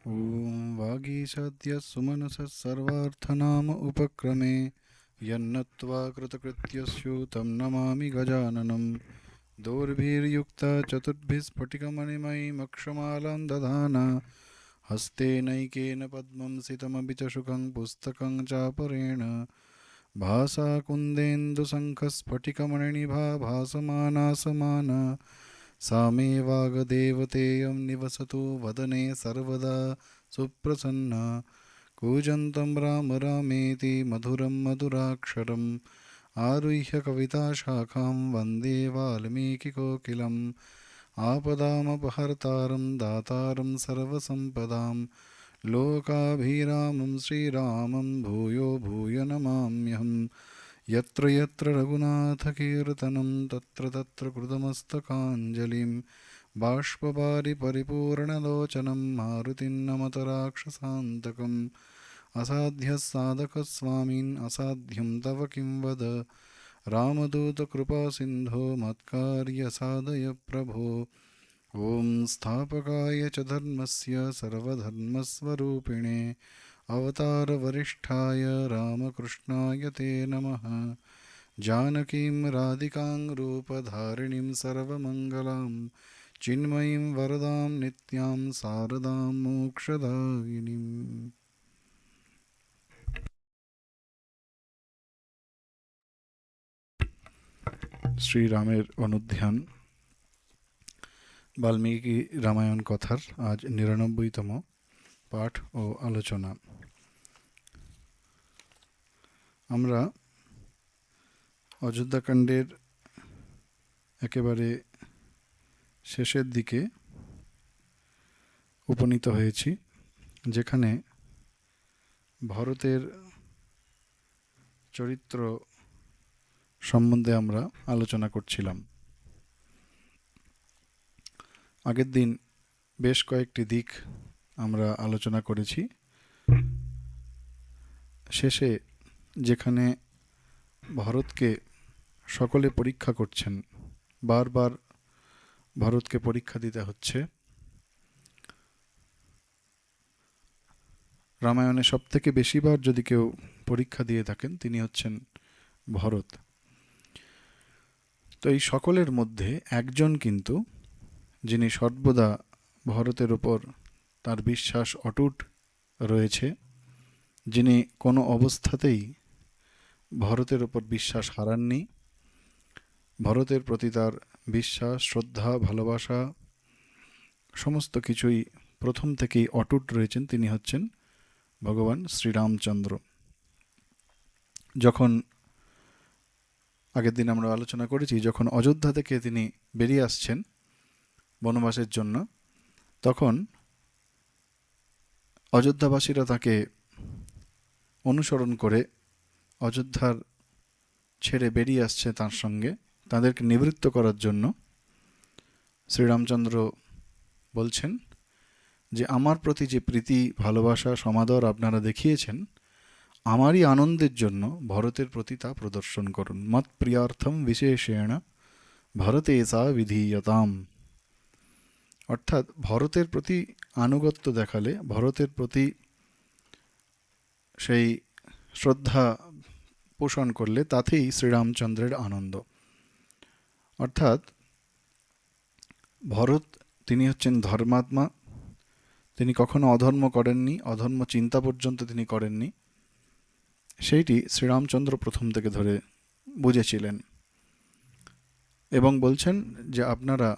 ॐ वागीशाद्य सुमनसः सर्वार्थनाम उपक्रमे यन्नत्वा कृतकृत्यस्यु तं नमामि गजाननं दोर्भिर्युक्ता चतुर्भिस्फटिकमणिमयीमक्षमालां दधाना हस्तेनैकेन पद्मं सितमपि च शुकं पुस्तकं चापरेण भासा कुन्देन्दुशङ्खस्फटिकमणिनिभा भासमाना समाना सा मे वागदेवतेयं निवसतु वदने सर्वदा सुप्रसन्ना कूजन्तं राम रामेति मधुरं मधुराक्षरम् आरुह्य कविताशाखां वन्दे वाल्मीकिकोकिलम् आपदामपहर्तारं दातारं सर्वसम्पदां लोकाभिरामं श्रीरामं भूयो भूय नमाम्यहम् यत्र यत्र रघुनाथकीर्तनं तत्र तत्र कृतमस्तकाञ्जलिं बाष्पवारि परिपूर्णलोचनं मारुतिं नमत राक्षसान्तकम् असाध्यः साधकः स्वामिन् असाध्यं तव किं वद रामदूतकृपासिन्धो मत्कार्यसाधय प्रभो ॐ स्थापकाय च धर्मस्य सर्वधर्मस्वरूपिणे अवतारवरिष्ठाय रामकृष्णाय ते नमः जानकीं राधिकां रूपधारिणीं सर्वमङ्गलां चिन्मयीं वरदां नित्यां शारदां मोक्षदायिनीम्। শ্রী রামের অনুধ্যান বাল্মীকি রামায়ণ কথার আজ ৯৯তম পাঠ ও আলোচনা। আমরা অযোধ্যাকাণ্ডের একেবারে শেষের দিকে উপনীত হয়েছি, যেখানে ভরতের চরিত্র সম্বন্ধে আমরা আলোচনা করছিলাম। আগের দিন বেশ কয়েকটি দিক আমরা আলোচনা করেছি। শেষে যেখানে ভরতকে সকলে পরীক্ষা করছেন, বারবার ভরতকে পরীক্ষা দিতে হচ্ছে। রামায়ণে সবথেকে বেশিবার যদি কেউ পরীক্ষা দিয়ে থাকেন তিনি হচ্ছেন ভরত। তো এই সকলের মধ্যে একজন কিন্তু যিনি সর্বদা ভরতের ওপর তার বিশ্বাস অটুট রয়েছে, যিনি কোনো অবস্থাতেই ভরতের ওপর বিশ্বাস হারাননি, ভরতের প্রতি তার বিশ্বাস, শ্রদ্ধা, ভালোবাসা সমস্ত কিছুই প্রথম থেকেই অটুট রয়েছেন, তিনি হচ্ছেন ভগবান শ্রীরামচন্দ্র। যখন আগের দিন আমরা আলোচনা করেছি, যখন অযোধ্যা থেকে তিনি বেরিয়ে আসছেন বনবাসের জন্য, তখন অযোধ্যাবাসীরা তাকে অনুসরণ করে অযোধ্যার ছেড়ে বেরিয়ে আসছে তার সঙ্গে, তাদেরকে নিবৃত্ত করার জন্য। শ্রীরামচন্দ্র বলছেন যে আমার প্রতি যে প্রীতি, ভালোবাসা, সমাদর আপনারা দেখিয়েছেন, আমারই আনন্দের জন্য ভরতের প্রতি তা প্রদর্শন করুন। মৎ প্রিয়ার্থম বিশেষেণ ভরতে সা বিধীয়তাম। অর্থাৎ ভরতের প্রতি আনুগত্য দেখালে, ভরতের প্রতি সেই শ্রদ্ধা পোষণ করলে তাতেই শ্রীরামচন্দ্রের আনন্দ। অর্থাৎ ভরত তিনি হচ্ছেন ধর্মাত্মা, তিনি কখনো অধর্ম করেননি, অধর্ম চিন্তা পর্যন্ত তিনি করেননি। সেইটি শ্রীরামচন্দ্র প্রথম থেকে ধরে বুঝেছিলেন এবং বলছেন যে আপনারা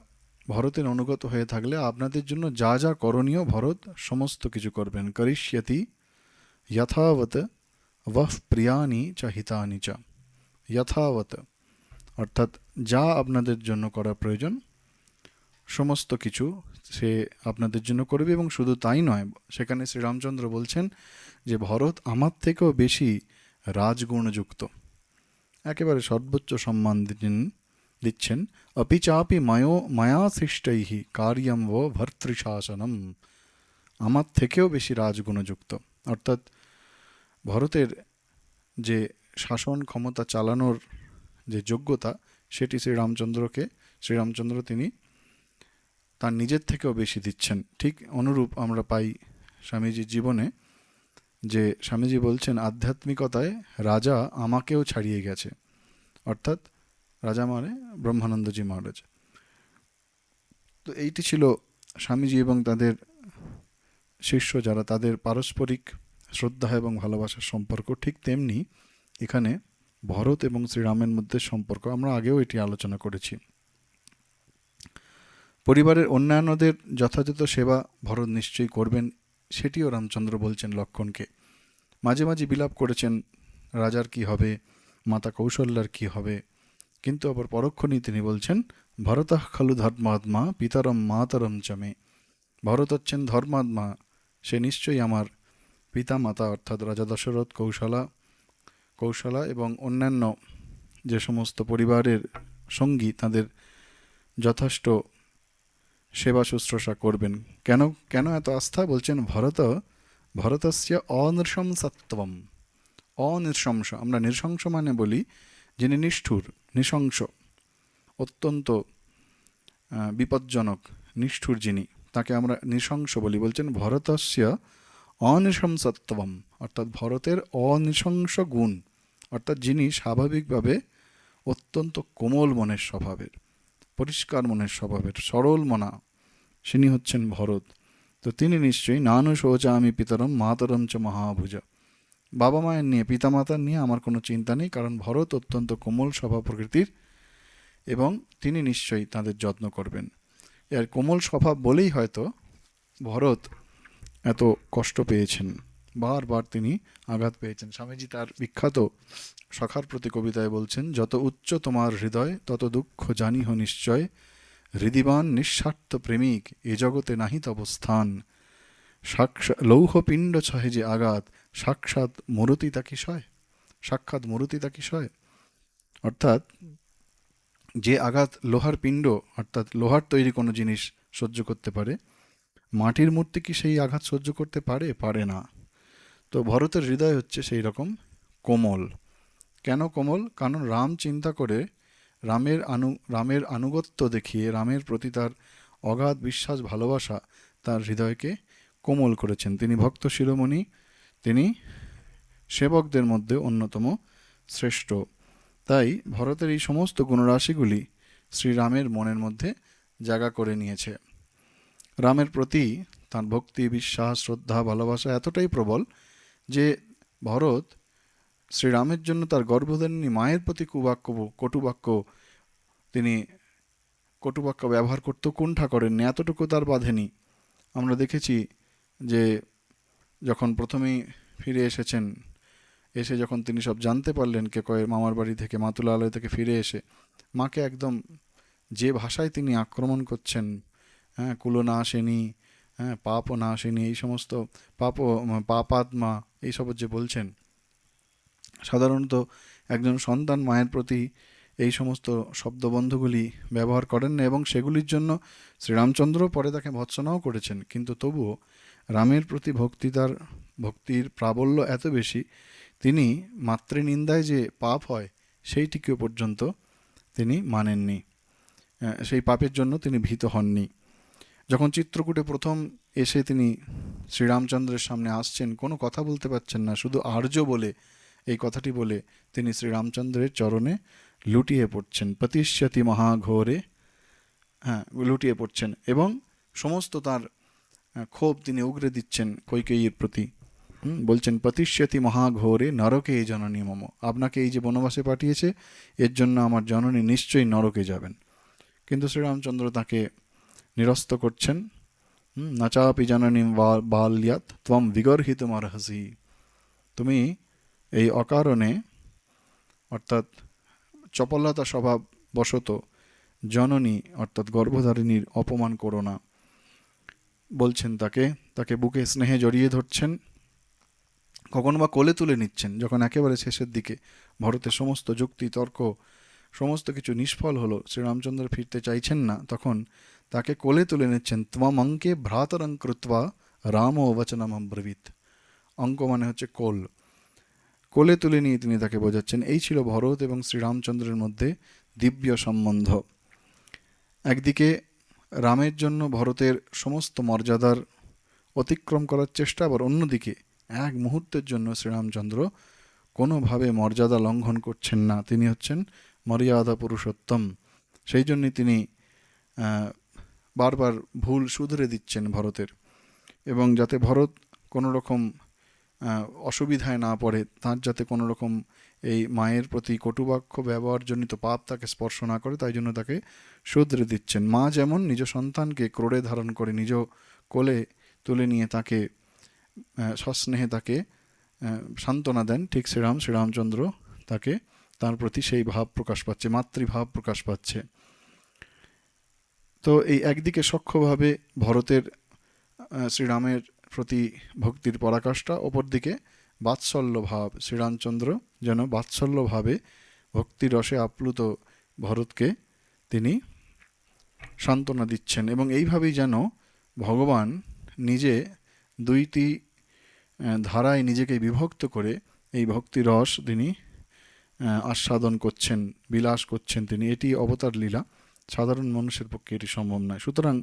ভরতের অনুগত হয়ে থাকলে আপনাদের জন্য যা যা করণীয় ভরত সমস্ত কিছু করবেন। করিষ্যতি যথাবত वह প্রিয়ানি চ হিতানি চ। যথাবত অর্থাৎ যা আপনাদের জন্য করা প্রয়োজন সমস্ত কিছু সে আপনাদের জন্য করবে। এবং শুধু তাই নয়, সেখানে শ্রীরামচন্দ্র বলছেন যে ভরত আমার থেকেও বেশি রাজগুণযুক্ত, একেবারে সর্বোচ্চ সম্মান দিচ্ছেন। অপি চাপি মায়া সৃষ্টৈঃ কার্যম ও ভর্তৃশাসনম। আমার থেকেও বেশি রাজগুণযুক্ত। অর্থাৎ ভরতের যে শাসন ক্ষমতা চালানোর যে যোগ্যতা, সেটি শ্রীরামচন্দ্র তিনি তার নিজের থেকেও বেশি দিচ্ছেন। ঠিক অনুরূপ আমরা পাই স্বামীজির জীবনে, যে স্বামীজি বলছেন আধ্যাত্মিকতায় রাজা আমাকেও ছাড়িয়ে গেছে, অর্থাৎ রাজা মানে ব্রহ্মানন্দজি মহারাজ। তো এইটি ছিল স্বামীজি এবং তাদের শিষ্য যারা, তাদের পারস্পরিক শ্রদ্ধা এবং ভালোবাসার সম্পর্ক। ঠিক তেমনি এখানে ভরত এবং শ্রীরামের মধ্যে সম্পর্ক, আমরা আগেও এটি আলোচনা করেছি। পরিবারের অন্যান্যদের যথাযথ সেবা ভরত নিশ্চয়ই করবেন, সেটিও রামচন্দ্র বলছেন লক্ষ্মণকে। মাঝে মাঝে বিলাপ করেছেন রাজার কি হবে, মাতা কৌশল্যার কি হবে, কিন্তু আবার পরক্ষণেই তিনি বলছেন ভরতঃ খলু ধর্মাত্মা পিতরম মাতরম চমে। ভরত হচ্ছেন ধর্মাত্মা, সে নিশ্চয়ই আমার পিতা মাতা, অর্থাৎ রাজা দশরথ, কৌশলা এবং অন্যান্য যে সমস্ত পরিবারের সঙ্গী, তাদের যথেষ্ট সেবা শুশ্রূষা করবেন। কেন কেন এত আস্থা? বলছেন ভরতস্য অনৃশংসত্বম। অনৃশংস, আমরা নৃশংস মানে বলি যিনি নিষ্ঠুর, নৃশংস, অত্যন্ত বিপজ্জনক, নিষ্ঠুর যিনি, তাকে আমরা নৃশংস বলি। বলছেন ভরতস্য অনৃশংসত্বম, অর্থাৎ ভরতের অনৃশংস গুণ, অর্থাৎ যিনি স্বাভাবিকভাবে অত্যন্ত কোমল মনের স্বভাবের, পরিষ্কার মনের স্বভাবের, সরল মনা, তিনি হচ্ছেন ভরত। তো তিনি নিশ্চয়ই নানু শৌচামি পিতরম মাতরম চ মহাভুজা। বাবা মায়ের নিয়ে, পিতামাতার নিয়ে আমার কোনো চিন্তা নেই, কারণ ভরত অত্যন্ত কোমল স্বভাব প্রকৃতির এবং তিনি নিশ্চয়ই তাদের যত্ন করবেন। এর কোমল স্বভাব বলেই হয়তো ভরত এত কষ্ট পেয়েছেন, বারবার তিনি আঘাত পেয়েছেন। স্বামীজি তার বিখ্যাত সখার প্রতি কবিতায় বলছেন, যত উচ্চ তোমার হৃদয় তত দুঃখ জানিহ নিশ্চয়, হৃদিবান নিঃস্বার্থ প্রেমিক এ জগতে নাহিত অবস্থান, লৌহ পিণ্ড ছহে যে আঘাত সাক্ষাৎ মরুতি তাকি সয়। সাক্ষাৎ মরুতি তাকি সয়, অর্থাৎ যে আঘাত লোহার পিণ্ড, অর্থাৎ লোহার তৈরি কোনো জিনিস সহ্য করতে পারে, মাটির মূর্তি কি সেই আঘাত সহ্য করতে পারে? পারে না। তো ভরতের হৃদয় হচ্ছে সেই রকম কোমল। কেন কোমল? কারণ রাম চিন্তা করে, রামের আনুগত্য দেখিয়ে, রামের প্রতি তার অগাধ বিশ্বাস, ভালোবাসা তার হৃদয়কে কোমল করেছেন। তিনি ভক্ত শিরোমণি, তিনি সেবকদের মধ্যে অন্যতম শ্রেষ্ঠ। তাই ভরতের এই সমস্ত গুণরাশিগুলি শ্রীরামের মনের মধ্যে জায়গা করে নিয়েছে। রামের প্রতি তার ভক্তি, বিশ্বাস, শ্রদ্ধা, ভালোবাসা এতটাই প্রবল যে ভরত শ্রীরামের জন্য তার গর্ভধারিণী মায়ের প্রতি কটুবাক্য তিনি কটুবাক্য ব্যবহার করতে কুণ্ঠা করেননি, এতটুকু তার বাঁধেনি। আমরা দেখেছি যে যখন প্রথমেই ফিরে এসেছেন, এসে যখন তিনি সব জানতে পারলেন কে কয়ের মামার বাড়ি থেকে, মাতুলালয় থেকে ফিরে এসে মাকে একদম যে ভাষায় তিনি আক্রমণ করছেন, হ্যাঁ, কুলো না আসেনি, হ্যাঁ, পাপও না আসেনি, এই সমস্ত পাপাত্মা এইসব যে বলছেন, সাধারণত একজন সন্তান মায়ের প্রতি এই সমস্ত শব্দবন্ধগুলি ব্যবহার করেন না, এবং সেগুলির জন্য শ্রীরামচন্দ্র পরে তাকে ভৎসনাও করেছেন। কিন্তু তবুও রামের প্রতি ভক্তির প্রাবল্য এত বেশি, তিনি মাতৃনিন্দায় যে পাপ হয় সেইটিকেও পর্যন্ত তিনি মানেননি, সেই পাপের জন্য তিনি ভীত হননি। যখন চিত্রকূটে প্রথম এসে তিনি শ্রীরামচন্দ্রের সামনে আসছেন, কোনো কথা বলতে পারছেন না, শুধু আর্য বলে এই কথাটি বলে তিনি শ্রীরামচন্দ্রের চরণে লুটিয়ে পড়ছেন। পতিষ্যতি মহাঘোরে, হ্যাঁ, লুটিয়ে পড়ছেন এবং সমস্ত তার ক্ষোভ তিনি উগরে দিচ্ছেন কৈকেয়ীর প্রতি। বলছেন পতিষ্যতি মহাঘোরে নরকে জননী মম। আপনাকে এই যে বনবাসে পাঠিয়েছে, এর জন্য আমার জননী নিশ্চয়ই নরকে যাবেন। কিন্তু শ্রীরামচন্দ্র তাকে নিরস্ত করছেন। নাচাপি জননী বাল্যাৎ ত্বম বিগর্হিতুমর্হসি। তুমি এই অকারণে, অর্থাৎ চপলতা স্বভাব বশত জননী অর্থাৎ গর্ভধারিণীর অপমান করো না বলছেন। তাকে বুকে স্নেহে জড়িয়ে ধরছেন, কখনো বা কোলে তুলে নিচ্ছেন। যখন একেবারে শেষের দিকে ভরতের সমস্ত যুক্তি তর্ক সমস্ত কিছু নিষ্ফল হলো, শ্রীরামচন্দ্র ফিরতে চাইছেন না, তখন তাকে কোলে তুলে নিচ্ছেন। ত্বম অঙ্কে ভ্রাতরং কৃত্বা রাম বচনম ব্রবীত। অঙ্ক মানে হচ্ছে কোল। কোলে তুলে নিয়ে তিনি তাকে বোঝাচ্ছেন। এই ছিল ভরত এবং শ্রীরামচন্দ্রের মধ্যে দিব্য সম্বন্ধ। একদিকে রামের জন্য ভরতের সমস্ত মর্যাদার অতিক্রম করার চেষ্টা, আবার অন্যদিকে এক মুহূর্তের জন্য শ্রীরামচন্দ্র কোনোভাবে মর্যাদা লঙ্ঘন করছেন না। তিনি হচ্ছেন মর্যাদা পুরুষোত্তম। সেই জন্যই তিনি বারবার ভুল শুধরে দিচ্ছেন ভরতের, এবং যাতে ভরত কোনো রকম অসুবিধায় না পড়ে, তার যাতে কোনো রকম এই মায়ের প্রতি কটুবাক্য ব্যবহারজনিত পাপ তাকে স্পর্শ না করে, তাই জন্য তাকে শুধরে দিচ্ছেন। মা যেমন নিজ সন্তানকে ক্রোড়ে ধারণ করে নিজ কোলে তুলে নিয়ে তাকে সস্নেহে তাকে সান্ত্বনা দেন, ঠিক শ্রীরামচন্দ্র তাকে তার প্রতি সেই ভাব প্রকাশ পাচ্ছে, মাতৃভাব প্রকাশ পাচ্ছে। তো এই একদিকে সখ্যভাবে ভরতের শ্রীরামের প্রতি ভক্তির পরাকাষ্ঠা, অপরদিকে বাৎসল্য ভাব, শ্রীরামচন্দ্র যেন বাৎসল্যভাবে ভক্তিরসে আপ্লুত ভরতকে তিনি সান্ত্বনা দিচ্ছেন, এবং এইভাবেই যেন ভগবান নিজে দুইটি ধারায় নিজেকে বিভক্ত করে এই ভক্তিরস তিনি আস্বাদন করছেন, বিলাস করছেন তিনি। এটি অবতার লীলা, সাধারণ মানুষের পক্ষে এটি সম্ভব নয়। সুতরাং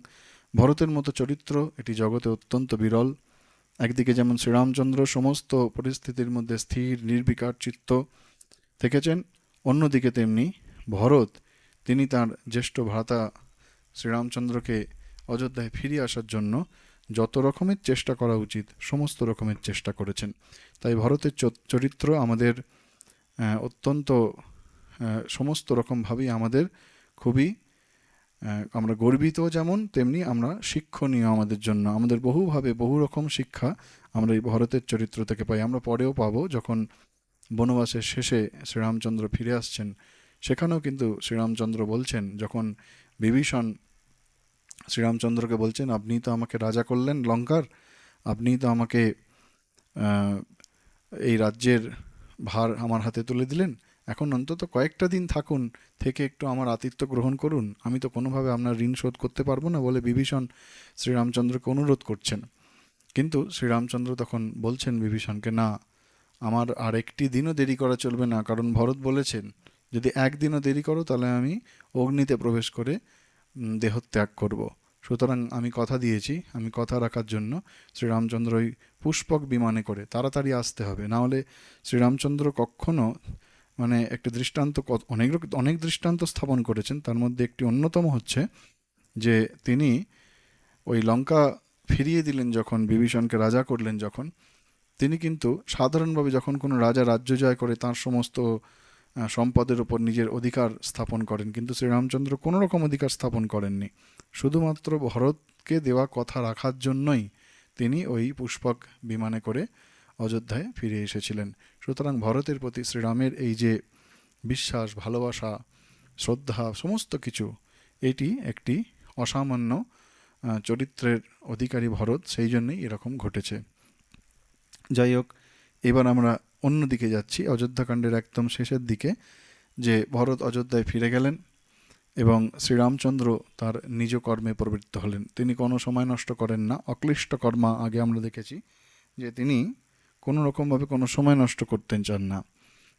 ভরতের মতো চরিত্র এটি জগতে অত্যন্ত বিরল। একদিকে যেমন শ্রীরামচন্দ্র সমস্ত পরিস্থিতির মধ্যে স্থির নির্বিকার চিত্ত থেকেছেন, অন্যদিকে তেমনি ভরত তিনি তার জ্যেষ্ঠ ভ্রাতা শ্রীরামচন্দ্রকে অযোধ্যায় ফিরিয়ে আসার জন্য যত রকমের চেষ্টা করা উচিত সমস্ত রকমের চেষ্টা করেছেন। তাই ভরতের চরিত্র আমাদের অত্যন্ত সমস্ত রকমভাবেই আমাদের খুবই আমরা গর্বিত, যেমন তেমনি আমরা শিক্ষণীয় আমাদের জন্য। আমাদের বহুভাবে বহু রকম শিক্ষা আমরা এই ভরতের চরিত্র থেকে পাই, আমরা পরেও পাবো। যখন বনবাসের শেষে শ্রীরামচন্দ্র ফিরে আসছেন, সেখানেও কিন্তু শ্রীরামচন্দ্র বলছেন, যখন বিভীষণ শ্রীরামচন্দ্রকে বলছেন, আপনি তো আমাকে রাজা করলেন লঙ্কার, আপনি তো আমাকে এই রাজ্যের ভার আমার হাতে তুলে দিলেন, এখন অন্তত কয়েকটা দিন থাকুন, থেকে একটু আমার আতিথ্য গ্রহণ করুন, আমি তো কোনোভাবে আপনার ঋণ শোধ করতে পারবো না বলে বিভীষণ শ্রীরামচন্দ্রকে অনুরোধ করছেন। কিন্তু শ্রীরামচন্দ্র তখন বলছেন বিভীষণকে, না, আমার আর একটি দিনও দেরি করা চলবে না, কারণ ভরত বলেছেন যদি একদিনও দেরি করো তাহলে আমি অগ্নিতে প্রবেশ করে দেহত্যাগ করব। সুতরাং আমি কথা দিয়েছি, আমি কথা রাখার জন্য শ্রীরামচন্দ্র ওই পুষ্পক বিমানে করে তাড়াতাড়ি আসতে হবে, না হলে শ্রীরামচন্দ্র কখনো মানে একটা দৃষ্টান্ত, অনেক দৃষ্টান্ত স্থাপন করেছেন, তার মধ্যে একটি অন্যতম হচ্ছে যে তিনি ওই লঙ্কা ফিরিয়ে দিলেন যখন, বিভীষণকে রাজা করলেন যখন, তিনি কিন্তু সাধারণভাবে যখন কোনো রাজা রাজ্য জয় করে তার সমস্ত সম্পদের উপর নিজের অধিকার স্থাপন করেন, কিন্তু শ্রীরামচন্দ্র কোনো রকম অধিকার স্থাপন করেননি, শুধুমাত্র ভরতকে দেওয়া কথা রাখার জন্যই তিনি ওই পুষ্পক বিমানে করে অযোধ্যায় ফিরে এসেছিলেন। সুতরাং ভরতের প্রতি শ্রীরামের এই যে বিশ্বাস, ভালোবাসা, শ্রদ্ধা, সমস্ত কিছু, এটি একটি অসামান্য চরিত্রের অধিকারী ভরত, সেই জন্যই এরকম ঘটেছে। যাই হোক, এবার আমরা অন্যদিকে যাচ্ছি, অযোধ্যাকাণ্ডের একদম শেষের দিকে, যে ভরত অযোধ্যায় ফিরে গেলেন এবং শ্রীরামচন্দ্র তার নিজ কর্মে প্রবৃত্ত হলেন। তিনি কোনো সময় নষ্ট করেন না, অক্লিষ্ট কর্মা, আগে আমরা দেখেছি যে তিনি কোনো রকমভাবে কোনো সময় নষ্ট করতেন চান না।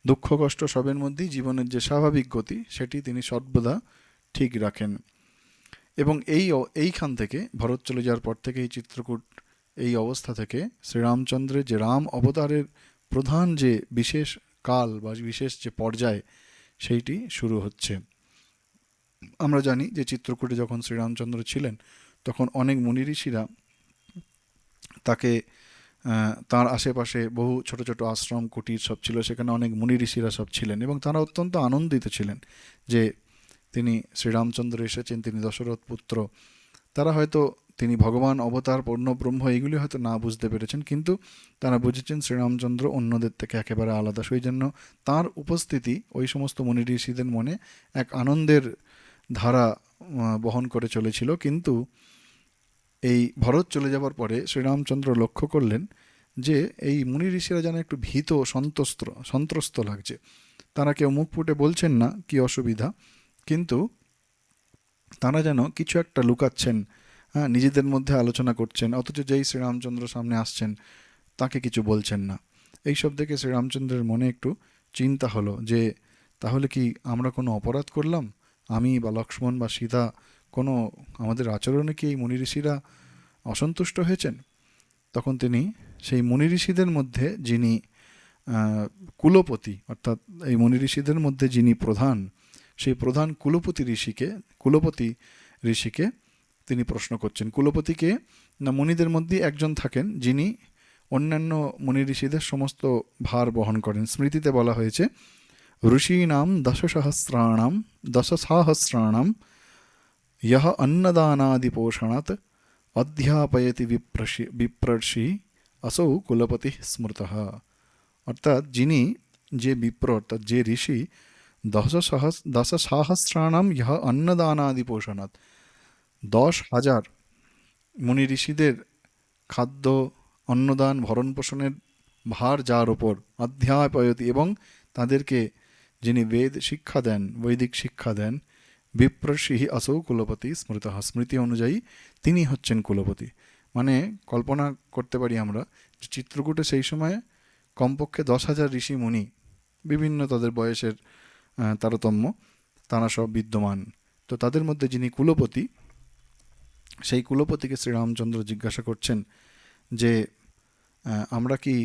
দুঃখ কষ্ট সবের মধ্যেই জীবনের যে স্বাভাবিক গতি সেটি তিনি সর্বদা ঠিক রাখেন। এবং এইখান থেকে ভরত চলে যাওয়ার পর থেকে এই চিত্রকূট, এই অবস্থা থেকে শ্রীরামচন্দ্রের যে রাম অবতারের প্রধান যে বিশেষ কাল বা বিশেষ যে পর্যায়, সেইটি শুরু হচ্ছে। আমরা জানি যে চিত্রকূটে যখন শ্রীরামচন্দ্র ছিলেন তখন অনেক মুনি ঋষিরা তাকে, তার আশেপাশে বহু ছোট ছোট আশ্রম কুটির সব ছিল, সেখানে অনেক মুনি ঋষিরা সব ছিলেন এবং তারা অত্যন্ত আনন্দিত ছিলেন যে তিনি শ্রীরামচন্দ্র এসেছেন, তিনি দশরথ পুত্র। তারা হয়তো তিনি ভগবান অবতার পূর্ণব্রহ্ম এইগুলি হয়তো না বুঝতে পেরেছেন, কিন্তু তারা বুঝেছেন শ্রীরামচন্দ্র অন্যদের থেকে একেবারে আলাদা। সেই জন্য তাঁর উপস্থিতি ওই সমস্ত মুনি ঋষিদের মনে এক আনন্দের ধারা বহন করে চলেছিল। কিন্তু এই ভরত চলে যাবার পরে শ্রীরামচন্দ্র লক্ষ্য করলেন যে এই মুনি ঋষিরা যেন একটু ভীত, সন্ত্রস্ত লাগছে। তারা কেউ মুখ ফুটে বলছেন না কি অসুবিধা, কিন্তু তারা যেন কিছু একটা লুকাচ্ছেন, হ্যাঁ, নিজেদের মধ্যে আলোচনা করছেন, অথচ যেই শ্রীরামচন্দ্র সামনে আসছেন তাকে কিছু বলছেন না। এইসব দেখে শ্রীরামচন্দ্রের মনে একটু চিন্তা হলো যে তাহলে কি আমরা কোনো অপরাধ করলাম, আমি বা লক্ষ্মণ বা সীতা, কোনো আমাদের আচরণে কি এই মুনি ঋষিরা অসন্তুষ্ট হয়েছেন? তখন তিনি সেই মুনি ঋষিদের মধ্যে যিনি কুলপতি, অর্থাৎ এই মুনি ঋষিদের মধ্যে যিনি প্রধান, সেই প্রধান কুলপতি ঋষিকে তিনি প্রশ্ন করছেন। কুলপতিকে না, মুনিদের মধ্যে একজন থাকেন যিনি অন্যান্য মুনি ঋষিদের সমস্ত ভার বহন করেন। স্মৃতিতে বলা হয়েছে ঋষীনাম দশসহস্রাণাম ইহ অন্নদানাদি পোষণাৎ অধ্যাপয়তি বিপ্রর্ষি আসৌ কুলপতি স্মৃতঃ। অর্থাৎ যিনি, যে বিপ্র অর্থাৎ যে ঋষি, দশসহস্রাণাম ইহ অন্নদানাদি পোষণাৎ 10,000 মুনি ঋষিদের খাদ্য, অন্নদান, ভরণ পোষণের ভার যার ওপর, অধ্যাপয়তি এবং তাদেরকে যিনি বেদ শিক্ষা দেন, বৈদিক শিক্ষা দেন, বিপ্রর্ষিহি আসৌ কুলপতি স্মৃতঃ, স্মৃতি অনুযায়ী তিনি হচ্ছেন কুলপতি। মানে কল্পনা করতে পারি আমরা যে চিত্রকূটে সেই সময় কমপক্ষে 10,000 ঋষি মুনি, বিভিন্ন তাদের বয়সের তারতম্য, তারা সব বিদ্যমান। তো তাদের মধ্যে যিনি কুলপতি, সেই কুলপতিকে শ্রীরামচন্দ্র জিজ্ঞাসা করছেন যে আমরা কি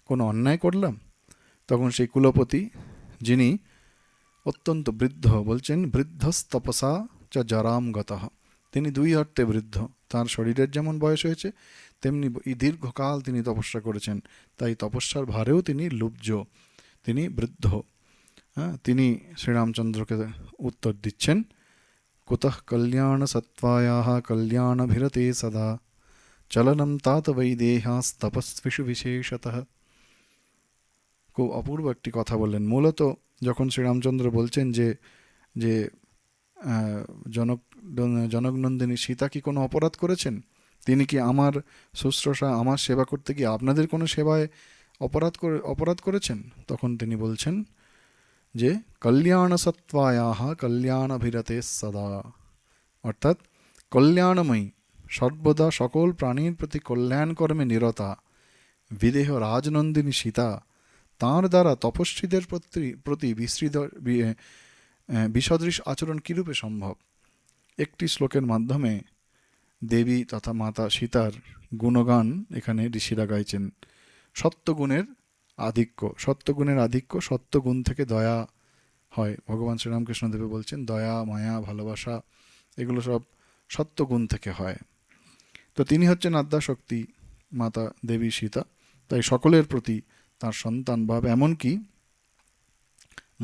কোনো অন্যায় করলাম? তখন সেই কুলপতি, যিনি অত্যন্ত বৃদ্ধ, বলছেন বৃদ্ধস্তপসা চ জরাম গতঃ, তিনি দুই অর্থে বৃদ্ধ, তার শরীরের যেমন বয়স হয়েছে তেমনি দীর্ঘকাল তিনি তপস্যা করেছেন, তাই তপস্যার ভারেও তিনি লুব্জ, তিনি বৃদ্ধ। তিনি শ্রীরামচন্দ্রকে উত্তর দিচ্ছেন কুতঃ কল্যাণ সত্ত্বায়াঃ কল্যাণভিরতে সদা চলনম তাত বৈদেহাস্তপস্বিষু বিশেষতঃ। খুব অপূর্ব একটি কথা বললেন। মূলত যখন শ্রীরামচন্দ্র বলছেন যে যে জনকনন্দিনী সীতা কি কোনো অপরাধ করেছেন? তিনি কি আমার শুশ্রূষা, আমার সেবা করতে গিয়ে আপনাদের কোনো সেবায় অপরাধ করেছেন? তখন তিনি বলছেন যে কল্যাণ সত্ত্বায়াঃ কল্যাণভিরতে সদা, অর্থাৎ কল্যাণময়ী, সর্বদা সকল প্রাণীর প্রতি কল্যাণ কর্মে নিরতা বিদেহ রাজনন্দিনী সীতা, তাঁর দ্বারা তপস্বীদের প্রতি বিসদৃশ আচরণ কীরূপে সম্ভব? একটি শ্লোকের মাধ্যমে দেবী তথা মাতা সীতার গুণগান এখানে ঋষিরা গাইছেন। সত্যগুণের আধিক্য, সত্যগুণ থেকে দয়া হয়। ভগবান শ্রীরামকৃষ্ণদেব বলছেন দয়া, মায়া, ভালোবাসা এগুলো সব সত্যগুণ থেকে হয়। তো তিনি হচ্ছেন আদ্যাশক্তি মাতা দেবী সীতা, তাই সকলের প্রতি তার সন্তান ভাব, এমনকি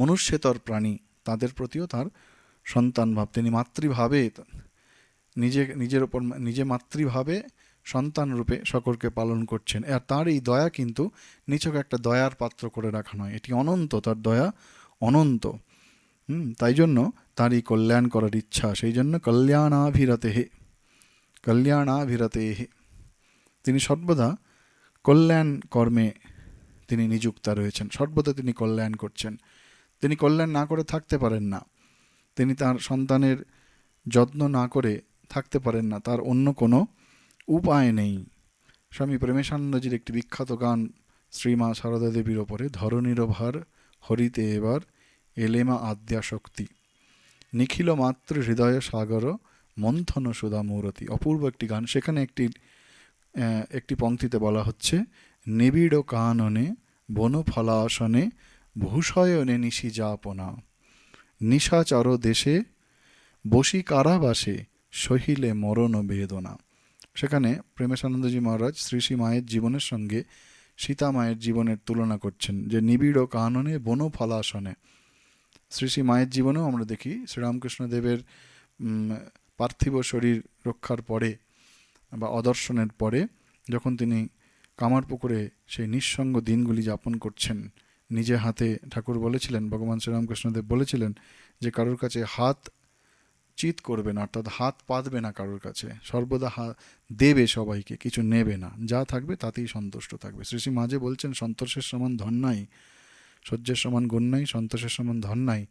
মনুষ্যেতর প্রাণী তাদের প্রতিও তার সন্তান ভাব, তিনি মাতৃভাবে নিজে মাতৃভাবে সন্তান রূপে সকলকে পালন করছেন। আর তার এই দয়া কিন্তু নিছক একটা দয়ার পাত্র করে রাখা নয়, এটি অনন্ত, তার দয়া অনন্ত। তাই জন্য তার এই কল্যাণ করার ইচ্ছা, সেই জন্য কল্যাণাভিরতে তিনি সর্বদা কল্যাণ কর্মে তিনি নিযুক্তা রয়েছেন, সর্বদা তিনি কল্যাণ করছেন। তিনি কল্যাণ না করে থাকতে পারেন না, তিনি তার সন্তানের যত্ন না করে থাকতে পারেন না, তার অন্য কোনো উপায় নেই। স্বামী প্রেমেশানন্দজির একটি বিখ্যাত গান শ্রীমা সারদা দেবীর ওপরে, ধরণীর ভার হরিতে এবার এলেমা আদ্যাশক্তি, নিখিল মাতৃ হৃদয় সাগর মন্থন সুধা মূরতি। অপূর্ব একটি গান। সেখানে একটি পংক্তিতে বলা হচ্ছে নিবিড় কাননে বনফলাসনে ভূষয়নে নিশি যাপনা, নিশাচর দেশে বসি কারাবাসে সহিলে মরণ বেদনা। সেখানে প্রেমেশানন্দজি মহারাজ শ্রী শ্রী মায়ের জীবনের সঙ্গে সীতা মায়ের জীবনের তুলনা করছেন, যে নিবিড় কাননে বনফলাসনে। শ্রী শ্রী মায়ের জীবনেও আমরা দেখি শ্রীরামকৃষ্ণদেবের পার্থিব শরীর রক্ষার পরে বা অদর্শনের পরে যখন তিনি কামারপুকুরে সেই নিঃসঙ্গ দিনগুলি যাপন করছেন, নিজে হাতে ঠাকুর বলেছিলেন, ভগবান শ্রীরামকৃষ্ণদেব বলেছিলেন যে কারোর কাছে হাত চিত করবে না, অর্থাৎ হাত পাতবে না কারোর কাছে, সর্বদা দেবে সবাইকে, কিছু নেবে না, যা থাকবে তাতেই সন্তুষ্ট থাকবে। শ্রী শ্রী মাঝে বলছেন সন্তোষের সমান ধন নাই, সহ্যের সমান গুণ নাই, সন্তোষের সমান ধন নাই।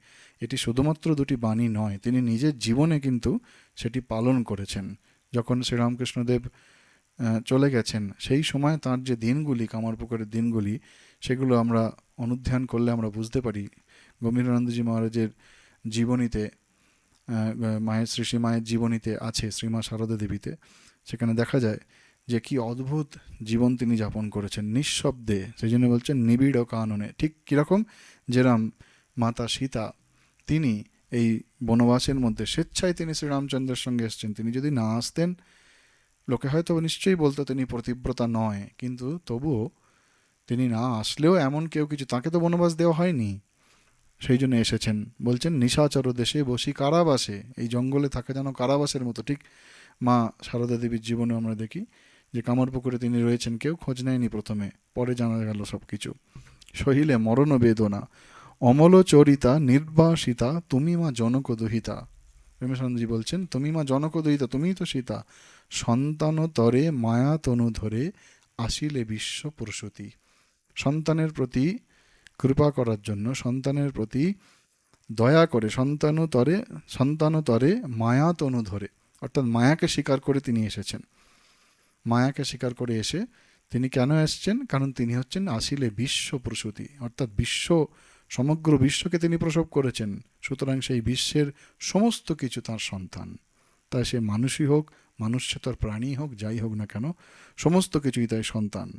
এটি শুধুমাত্র দুটি বাণী নয়, তিনি নিজের জীবনে কিন্তু সেটি পালন করেছেন। যখন শ্রীরামকৃষ্ণদেব চলে গেছেন সেই সময় তার যে দিনগুলি, কামারপুকুরের দিনগুলি, সেগুলো আমরা অনুধ্যান করলে আমরা বুঝতে পারি। গম্ভীরানন্দজি মহারাজের জীবনীতে, মায়ের শ্রী শ্রী মায়ের জীবনীতে আছে, শ্রীমা সারদা দেবীতে, সেখানে দেখা যায় যে কি অদ্ভুত জীবন তিনি যাপন করেছেন নিঃশব্দে, সেই জন্য বলছেন নিবিড় কাননে। ঠিক কীরকম, যেরাম মাতা সীতা তিনি এই বনবাসের মধ্যে স্বেচ্ছায় তিনি শ্রীরামচন্দ্রের সঙ্গে এসছেন। তিনি যদি না আসতেন লোকে হয়তো নিশ্চয়ই বলতো তিনি পতিব্রতা নয়, কিন্তু তবুও তিনি না আসলেও এমন কেউ কিছু, তাকে তো বনবাস দেওয়া হয়নি, সেই জন্য এসেছেন। বলছেন নিশাচর দেশে বসি কারাবাসে, এই জঙ্গলে থাকা যেন কারাবাসের মতো। ঠিক মা সারদা দেবীর জীবনে আমরা দেখি যে কামারপুকুরে তিনি রয়েছেন, কেউ খোঁজ নেয়নি প্রথমে, পরে জানা গেল সব কিছু। সহিলে মরণ বেদনা অমল চরিতা নির্বাসিতা তুমি মা জনক দুহিতা। প্রেমেশানন্দজি বলছেন তুমি মা জনক দুহিতা, তুমিই তো সীতা। সন্তান তরে মায়া তনু ধরে আসিলে বিশ্ব প্রসূতি। সন্তানের প্রতি কৃপা করার জন্য, সন্তানের প্রতি দয়া করে সন্তান তরে মায়া তনু ধরে, অর্থাৎ মায়াকে স্বীকার করে তিনি এসেছেন। মায়াকে স্বীকার করে এসে তিনি কেন এসছেন? কারণ তিনি হচ্ছেন আসিলে বিশ্ব প্রসূতি, অর্থাৎ সমগ্র বিশ্বকে তিনি প্রসব করেছেন। সুতরাং সেই বিশ্বের সমস্ত কিছু তার সন্তান। তাই সে মানুষই হোক, মানুষ্যতর প্রাণী হোক, যাই হোক না কেন, সমস্ত কিছুই তাই সন্তান।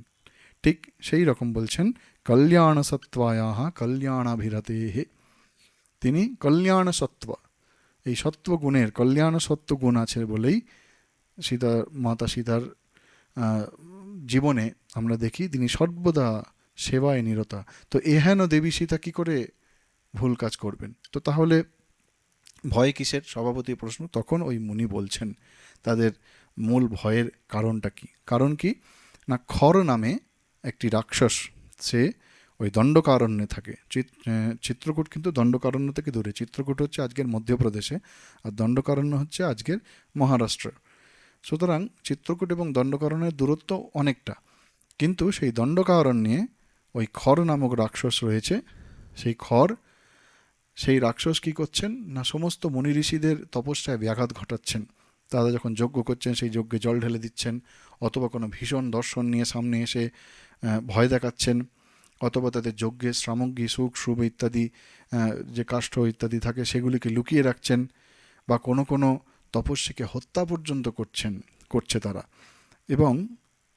ঠিক সেই রকম বলছেন কল্যাণ সত্ত্বায়াহা কল্যাণাভিরতেহে, তিনি কল্যাণ সত্ত্ব, এই সত্ত্বগুণের কল্যাণ সত্ত্বগুণ আছে বলেই মাতা সীতার জীবনে আমরা দেখি তিনি সর্বদা সেবায় নিরতা। তো এহেন দেবী সীতা কি করে ভুল কাজ করবেন? তো তাহলে ভয় কিসের? স্বভাবতই প্রশ্ন। তখন ওই মুনি বলছেন তাদের মূল ভয়ের কারণটা কি। কারণ কি না, খর নামে একটি রাক্ষস, সে ওই দণ্ডকারণ্যে থাকে। চিত্রকূট কিন্তু দণ্ডকারণ্য থেকে দূরে। চিত্রকূট হচ্ছে আজকের মধ্যপ্রদেশে, আর দণ্ডকারণ্য হচ্ছে আজকের মহারাষ্ট্র। সুতরাং চিত্রকূট এবং দণ্ডকারণ্যের দূরত্ব অনেকটা, কিন্তু সেই দণ্ডকারণ্যে ওই খর নামক রাক্ষস রয়েছে। সেই রাক্ষস কি করছেন না, সমস্ত মুনি ঋষিদের তপস্যায় ব্যাঘাত ঘটাচ্ছেন। তারা যখন যজ্ঞ করছেন সেই যজ্ঞে জল ঢেলে দিচ্ছেন, অথবা কোনো ভীষণ দর্শন নিয়ে সামনে এসে ভয় দেখাচ্ছেন, অথবা তাদের যজ্ঞের সামগ্রী সুখ শুভ ইত্যাদি যে কাষ্ঠ ইত্যাদি থাকে সেগুলিকে লুকিয়ে রাখছেন, বা কোনো কোনো তপস্বীকে হত্যা পর্যন্ত করছে তারা। এবং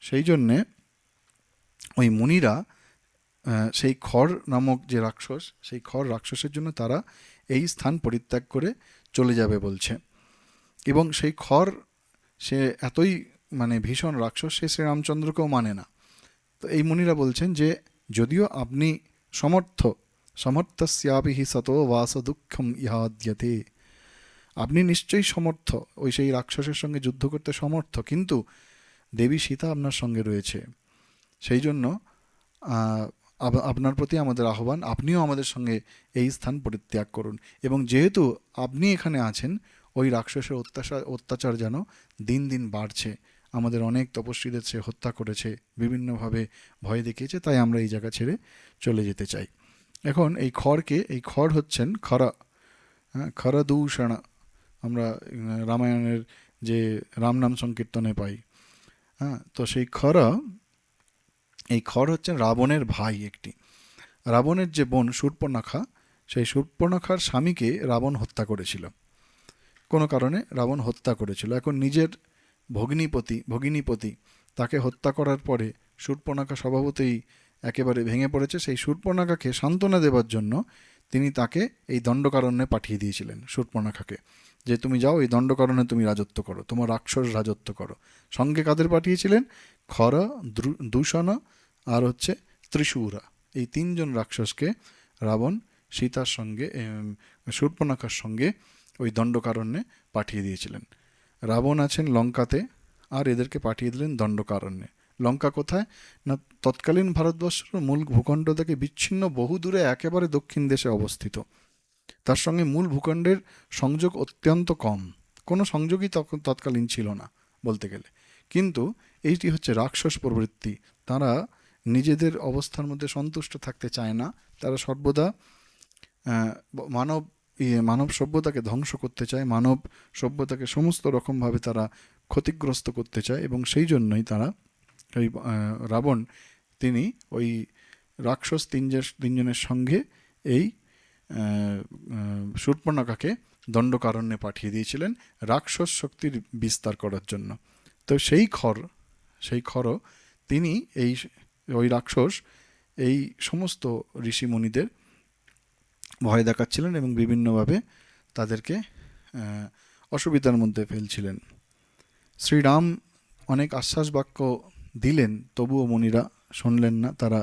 সেই জন্যে ওই মুনিরা সেই খর নামক যে রাক্ষস, সেই খর রাক্ষসের জন্য তারা এই স্থান পরিত্যাগ করে চলে যাবে বলছে। এবং সেই খর সে এতই ভীষণ রাক্ষস, সে শ্রীরামচন্দ্রকেও মানে না। তো এই মুনিরা বলছেন যে যদিও আপনি সমর্থস্যাপি হি সতো বাস দুঃখম ইহাদ্যতে, আপনি নিশ্চয়ই সমর্থ, ওই সেই রাক্ষসের সঙ্গে যুদ্ধ করতে সমর্থ, কিন্তু দেবী সীতা আপনার সঙ্গে রয়েছে। সেই জন্য আপনার প্রতি আমাদের আহ্বান, আপনিও আমাদের সঙ্গে এই স্থান পরিত্যাগ করুন। এবং যেহেতু আপনি এখানে আছেন, ওই রাক্ষসের অত্যাচার যেন দিন দিন বাড়ছে। আমাদের অনেক তপস্বীদের সে হত্যা করেছে, বিভিন্নভাবে ভয় দেখিয়েছে, তাই আমরা এই জায়গা ছেড়ে চলে যেতে চাই। এখন এই খর হচ্ছেন খরা দূষণ। আমরা রামায়ণের যে রাম নাম সংকীর্তনে পাই, তো সেই এই খর হচ্ছেন রাবণের ভাই একটি। রাবণের যে বোন শূর্পণখা, সেই শূর্পণখার স্বামীকে রাবণ হত্যা করেছিল, কোনো কারণে রাবণ হত্যা করেছিল। এখন নিজের ভগিনীপতি তাকে হত্যা করার পরে শূর্পণখা স্বভাবতই একেবারে ভেঙে পড়েছে। সেই শূর্পণখাকে সান্ত্বনা দেবার জন্য তিনি তাকে এই দণ্ডকারণ্যে পাঠিয়ে দিয়েছিলেন, শূর্পণখাকে, যে তুমি যাও এই দণ্ডকারণ্যে তুমি রাজত্ব করো, তোমার রাক্ষস রাজত্ব করো। সঙ্গে কাদের পাঠিয়েছিলেন? খর, দূষণ আর হচ্ছে ত্রিশূরা, এই তিনজন রাক্ষসকে রাবণ সীতার সঙ্গে শূর্পণখার সঙ্গে ওই দণ্ডকারণ্যে পাঠিয়ে দিয়েছিলেন। রাবণ আছেন লঙ্কাতে, আর এদেরকে পাঠিয়ে দিলেন দণ্ডকারণ্যে। লঙ্কা কোথায় না, তৎকালীন ভারতবর্ষের মূল ভূখণ্ড থেকে বিচ্ছিন্ন বহু দূরে একেবারে দক্ষিণ দেশে অবস্থিত। তার সঙ্গে মূল ভূখণ্ডের সংযোগ অত্যন্ত কম, কোনো সংযোগই তৎকালীন ছিল না বলতে গেলে। কিন্তু এইটি হচ্ছে রাক্ষস প্রবৃত্তি। তারা নিজেদের অবস্থার মধ্যে সন্তুষ্ট থাকতে চায় না, তারা সর্বদা মানব সভ্যতাকে ধ্বংস করতে চায়, মানব সভ্যতাকে সমস্ত রকমভাবে তারা ক্ষতিগ্রস্ত করতে চায়। এবং সেই জন্যই তারা ওই রাবণ তিনি ওই রাক্ষস তিনজনের সঙ্গে এই শূর্পণখাকে দণ্ডকারণ্যে পাঠিয়ে দিয়েছিলেন রাক্ষস শক্তির বিস্তার করার জন্য। তো সেই খর, সেই খর, তিনি ওই রাক্ষস এই সমস্ত ঋষিমুনিদের ভয় দেখাচ্ছিলেন এবং বিভিন্নভাবে তাদেরকে অসুবিধার মধ্যে ফেলছিলেন। শ্রীরাম অনেক আশ্বাস বাক্য দিলেন, তবুও মুনিরা শুনলেন না। তারা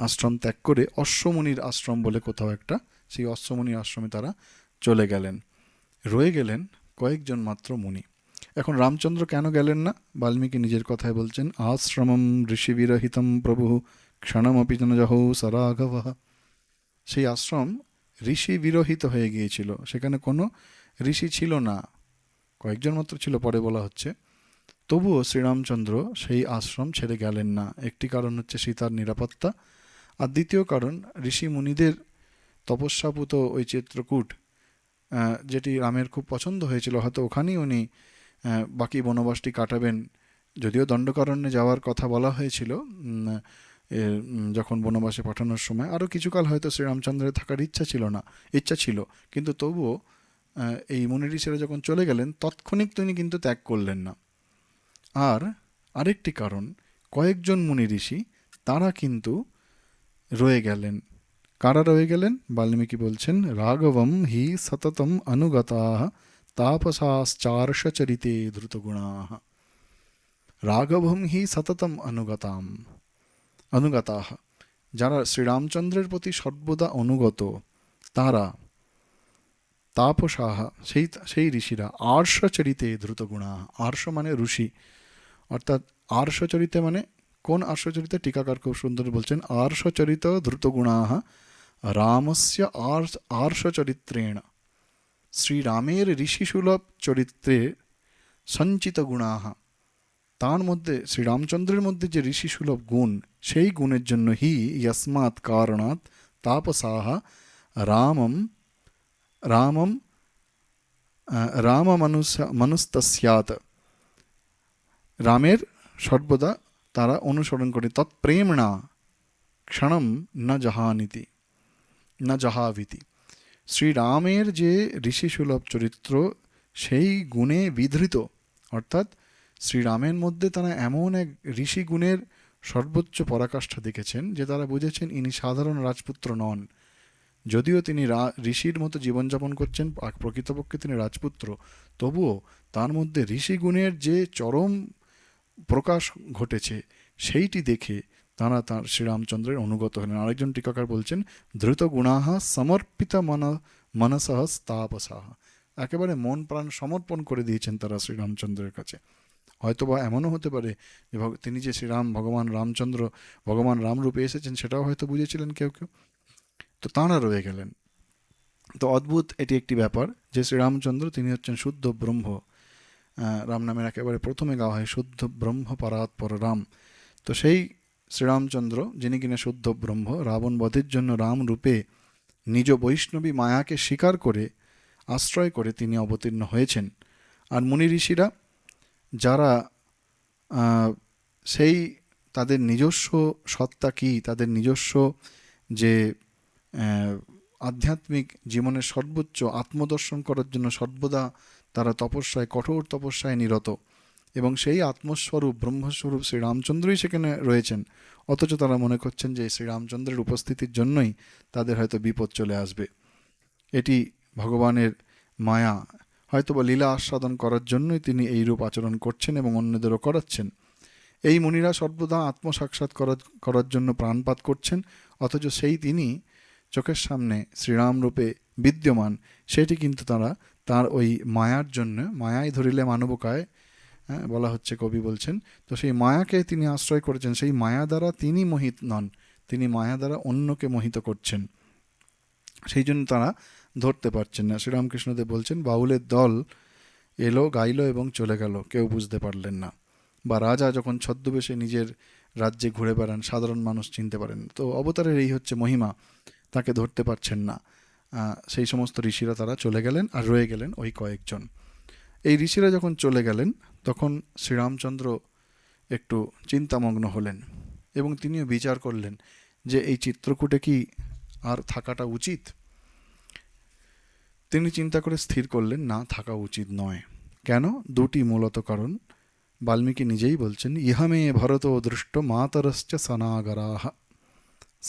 আশ্রম ত্যাগ করে অশ্বমুনির আশ্রম বলে কোথাও একটা, সেই অশ্বমুনির আশ্রমে তারা চলে গেলেন। রয়ে গেলেন কয়েকজন মাত্র মুনি। এখন রামচন্দ্র কেন গেলেন না? বাল্মীকি নিজের কথায় বলছেন, আশ্রমম ঋষি বিরহিতম প্রভু ক্ষণমপি জনজহৌ সরাঘব। সেই আশ্রম ঋষি বিরহিত হয়ে গিয়েছিল, সেখানে কোনো ঋষি ছিল না, কয়েকজন মাত্র ছিল পরে বলা হচ্ছে। তবুও শ্রীরামচন্দ্র সেই আশ্রম ছেড়ে গেলেন না। একটি কারণ হচ্ছে সীতার নিরাপত্তা, আর দ্বিতীয় কারণ ঋষি মুনিদের তপস্যাপুত ওই চিত্রকূট, যেটি রামের খুব পছন্দ হয়েছিল, হয়তো ওখানেই উনি বাকি বনবাসটি কাটাবেন। যদিও দণ্ডকারণ্যে যাওয়ার কথা বলা হয়েছিল যখন বনবাসে পাঠানোর সময়, আরও কিছুকাল হয়তো শ্রীরামচন্দ্রের থাকার ইচ্ছা ছিল, কিন্তু তবুও এই মুনি ঋষিরা যখন চলে গেলেন তৎক্ষণিক তিনি কিন্তু ত্যাগ করলেন না। আর আরেকটি কারণ, কয়েকজন মুনি ঋষি তারা কিন্তু রয়ে গেলেন। কারা রয়ে গেলেন? বাল্মীকি বলছেন, রাঘবম হি সততম অনুগতাঃ তাপসাশ্চার্ষচরিতে দ্রুতগুণাঃ। রাঘবম হি সততম অনুগতাঃ, যারা শ্রীরামচন্দ্রের প্রতি সর্বদা অনুগত, তারা তাপসাহ, সেই ঋষিরা, আর্ষচরিতে দ্রুতগুণাঃ। আর্ষ মানে ঋষি, অর্থাৎ আর্ষচরিতে মানে কোন আর্ষচরিতে? টিকাকার খুব সুন্দর বলছেন, আর্ষচরিত দ্রুতগুণাঃ রামস্য আর্ষচরিত্রেণ। শ্রীরামের ঋষিসুলভ চরিত্রে সঞ্চিত গুণাঃ, তার মধ্যে শ্রীরামচন্দ্রের মধ্যে যে ঋষিসুলভ গুণ, সেই গুণের জন্য হি যস্মাৎ কারণাৎ তাপসাহ রামম রামম রামমনুস্তস্যাৎ, রামের সর্বদা তারা অনুসরণ করে, তৎপ্রেমণা ক্ষণম না জাহাবিতি। শ্রীরামের যে ঋষিসুলভ চরিত্র, সেই গুণে বিধৃত, অর্থাৎ শ্রীরামের মধ্যে তারা এমন এক ঋষি গুণের সর্বোচ্চ পরাকাষ্ঠা দেখেছেন যে তারা বুঝেছেন ইনি সাধারণ রাজপুত্র নন। যদিও তিনি ঋষির মতো জীবনযাপন করছেন, প্রকৃতপক্ষে তিনি রাজপুত্র, তবুও তার মধ্যে ঋষি গুণের যে চরম প্রকাশ ঘটেছে, সেইটি দেখে তারা তাঁর শ্রীরামচন্দ্রের অনুগত হলেন। আরেকজন টিকাকার বলছেন, দ্রুত গুণাহা সমর্পিত মনসহ তাপসাহ, একেবারে মন প্রাণ সমর্পণ করে দিয়েছেন তারা শ্রীরামচন্দ্রের কাছে। হয়তোবা এমনও হতে পারে যে তিনি যে ভগবান রাম রূপে এসেছেন, সেটাও হয়তো বুঝেছিলেন কেউ কেউ। তো তাঁরা রয়ে গেলেন। তো অদ্ভুত এটি একটি ব্যাপার যে শ্রীরামচন্দ্র তিনি হচ্ছেন শুদ্ধ ব্রহ্ম। রাম নামের একেবারে প্রথমে গাওয়া হয় শুদ্ধ ব্রহ্ম পরাৎপর রাম। তো সেই শ্রীরামচন্দ্র, যিনি কিনা শুদ্ধ ব্রহ্ম, রাবণ বধের জন্য রাম রূপে নিজ বৈষ্ণবী মায়াকে স্বীকার করে, আশ্রয় করে তিনি অবতীর্ণ হয়েছেন। আর মুনি ঋষিরা যারা সেই তাদের নিজস্ব সত্তা কি, তাদের নিজস্ব যে আধ্যাত্মিক জীবনের সর্বোচ্চ আত্মদর্শন করার জন্য সর্বদা তারা কঠোর তপস্যায় নিরত, এবং সেই আত্মস্বরূপ ব্রহ্মস্বরূপ শ্রীরামচন্দ্রই সেখানে রয়েছেন, অথচ তারা মনে করছেন যে শ্রীরামচন্দ্রের উপস্থিতির জন্যই তাদের হয়তো বিপদ চলে আসবে। এটি ভগবানের মায়া, হয়তোবা লীলা আস্বাদন করার জন্যই তিনি এই রূপ আচরণ করছেন এবং অন্যদেরও করাচ্ছেন। এই মুনিরা সর্বদা আত্মসাক্ষাৎ করার জন্য প্রাণপাত করছেন, অথচ সেই তিনি চোখের সামনে শ্রীরাম রূপে বিদ্যমান, সেটি কিন্তু তারা তার ওই মায়ার জন্য, মায়াই ধরিলে মানবকায় বলা হচ্ছে, কবি বলছেন, তো সেই মায়াকে তিনি আশ্রয় করেছেন। সেই মায়া দ্বারা তিনি মোহিত নন, তিনি মায়া দ্বারা অন্যকে মোহিত করছেন, সেই জন্য তারা ধরতে পারছেন না। শ্রীরামকৃষ্ণদেব বলছেন, বাউলের দল এলো গাইলো এবং চলে গেল, কেউ বুঝতে পারলেন না। বা রাজা যখন ছদ্মবেশে নিজের রাজ্যে ঘুরে বেড়ান, সাধারণ মানুষ চিনতে পারেন। তো অবতারের এই হচ্ছে মহিমা, তাকে ধরতে পারছেন না। সেই সমস্ত ঋষিরা তারা চলে গেলেন, আর রয়ে গেলেন ওই কয়েকজন। এই ঋষিরা যখন চলে গেলেন তখন শ্রীরামচন্দ্র একটু চিন্তামগ্ন হলেন এবং তিনিও বিচার করলেন যে এই চিত্রকূটে কি আর থাকাটা উচিত। তিনি চিন্তা করে স্থির করলেন, না, থাকা উচিত নয়। কেন? দুটি মূলত কারণ। বাল্মীকি নিজেই বলছেন, ইহামে ভরত দৃষ্ট মাতরশ্চ সনাগরাহ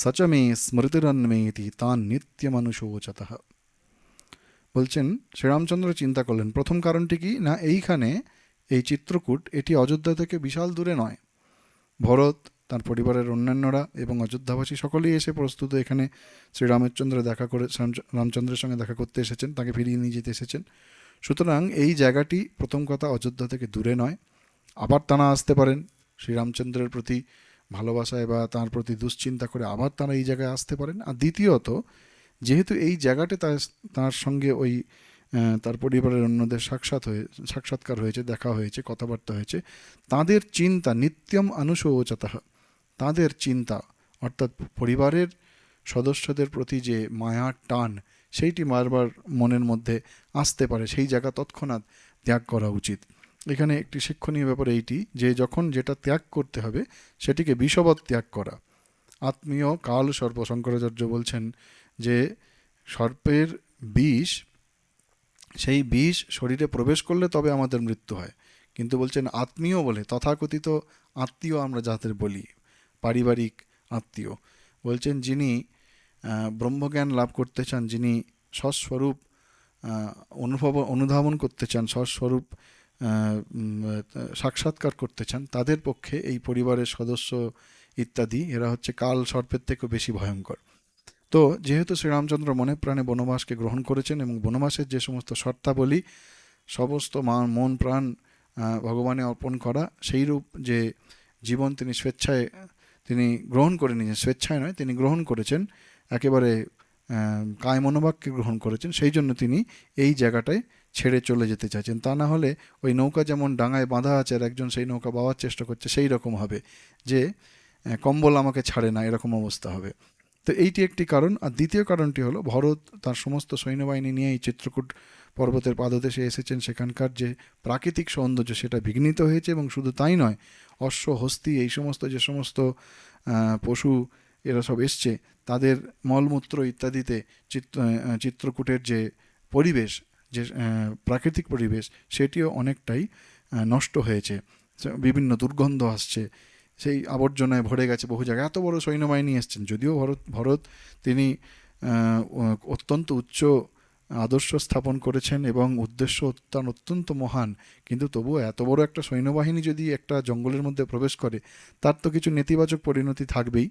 সচমে স্মৃতিরন্মেতি তান নিত্যমনুশোচতঃ। বলছেন শ্রীরামচন্দ্র চিন্তা করলেন প্রথম কারণটি কি না, এইখানে এই চিত্রকূট এটি অযোধ্যা থেকে বিশাল দূরে নয়। ভরত, তার পরিবারের অন্যান্যরা এবং অযোধ্যাবাসী সকলেই এসে প্রস্তুত এখানে শ্রীরামচন্দ্র রামচন্দ্রের সঙ্গে দেখা করতে এসেছেন, তাকে ফিরিয়ে নিয়ে যেতে এসেছেন। সুতরাং এই জায়গাটি প্রথম কথা অযোধ্যা থেকে দূরে নয়। আবার তারা আসতে পারেন শ্রীরামচন্দ্রের প্রতি ভালোবাসায় বা তার প্রতি দুশ্চিন্তা করে আবার তারা এই জায়গায় আসতে পারেন। আর দ্বিতীয়ত, যেহেতু এই জায়গাতে তার সঙ্গে ওই তার পরিবারের অন্যদের সাক্ষাৎকার হয়েছে, দেখা হয়েছে, কথাবার্তা হয়েছে, তাদের চিন্তা নিত্যম অনুশোচতঃ, তাদের চিন্তা অর্থাৎ পরিবারের সদস্যদের প্রতি যে মায়ার টান সেইটি বারবার মনের মধ্যে আসতে পারে, সেই জায়গা তৎক্ষণাৎ ত্যাগ করা উচিত। এখানে একটি শিক্ষণীয় ব্যাপার এইটি যে যখন যেটা ত্যাগ করতে হবে সেটিকে বিষবৎ ত্যাগ করা। আত্মীয় কাল সর্প, শঙ্করাচার্য বলছেন যে সর্পের বিষ, সেই বিষ শরীরে প্রবেশ করলে তবে আমাদের মৃত্যু হয়, কিন্তু বলছেন আত্মীয় বলে তথাকথিত আত্মীয় আমরা যাদের বলি, পারিবারিক আত্মীয়, বলছেন যিনি ব্রহ্মজ্ঞান লাভ করতে চান, যিনি স্বস্বরূপ অনুধাবন করতে চান, স্বস্বরূপ সাক্ষাৎকার করতে চান, তাদের পক্ষে এই পরিবারের সদস্য ইত্যাদি এরা হচ্ছে কাল সর্পের থেকেও বেশি ভয়ঙ্কর। তো যেহেতু শ্রীরামচন্দ্র মনে প্রাণে বনবাসকে গ্রহণ করেছেন এবং বনবাসের যে সমস্ত শর্তাবলী, সমস্ত মন প্রাণ ভগবানে অর্পণ করা, সেইরূপ যে জীবন তিনি স্বেচ্ছায় তিনি গ্রহণ করে নিয়েছেন, স্বেচ্ছায় নয় তিনি গ্রহণ করেছেন, একেবারে কায় মনোবাক্যে গ্রহণ করেছেন, সেই জন্য তিনি এই জায়গাটায় ছেড়ে চলে যেতে চাইছেন। তা না হলে ওই নৌকা যেমন ডাঙায় বাঁধা আছে আর একজন সেই নৌকা বাওয়ার চেষ্টা করছে, সেই রকম হবে যে কম্বল আমাকে ছাড়ে না, এরকম অবস্থা হবে। তো এইটি একটি কারণ। আর দ্বিতীয় কারণটি হলো ভরত তার সমস্ত সৈন্যবাহিনী নিয়ে এই চিত্রকূট পর্বতের পাদদেশে এসেছেন, সেখানকার যে প্রাকৃতিক সৌন্দর্য সেটা বিঘ্নিত হয়েছে। এবং শুধু তাই নয়, অশ্ব, হস্তি, এই সমস্ত যে সমস্ত পশু এরা সব এসছে, তাদের মলমূত্র ইত্যাদিতে চিত্রকূটের যে পরিবেশ, যে প্রাকৃতিক পরিবেশ, সেটিও অনেকটাই নষ্ট হয়েছে, বিভিন্ন দুর্গন্ধ আসছে, সেই আবর্জনায় ভরে গেছে বহু জায়গায়। এত বড় সৈন্যবাহিনী এসছেন, যদিও ভরত তিনি অত্যন্ত উচ্চ আদর্শ স্থাপন করেছেন এবং উদ্দেশ্য তার অত্যন্ত মহান, কিন্তু তবুও এত বড় একটা সৈন্যবাহিনী যদি একটা জঙ্গলের মধ্যে প্রবেশ করে, তার তো কিছু নেতিবাচক পরিণতি থাকবেই।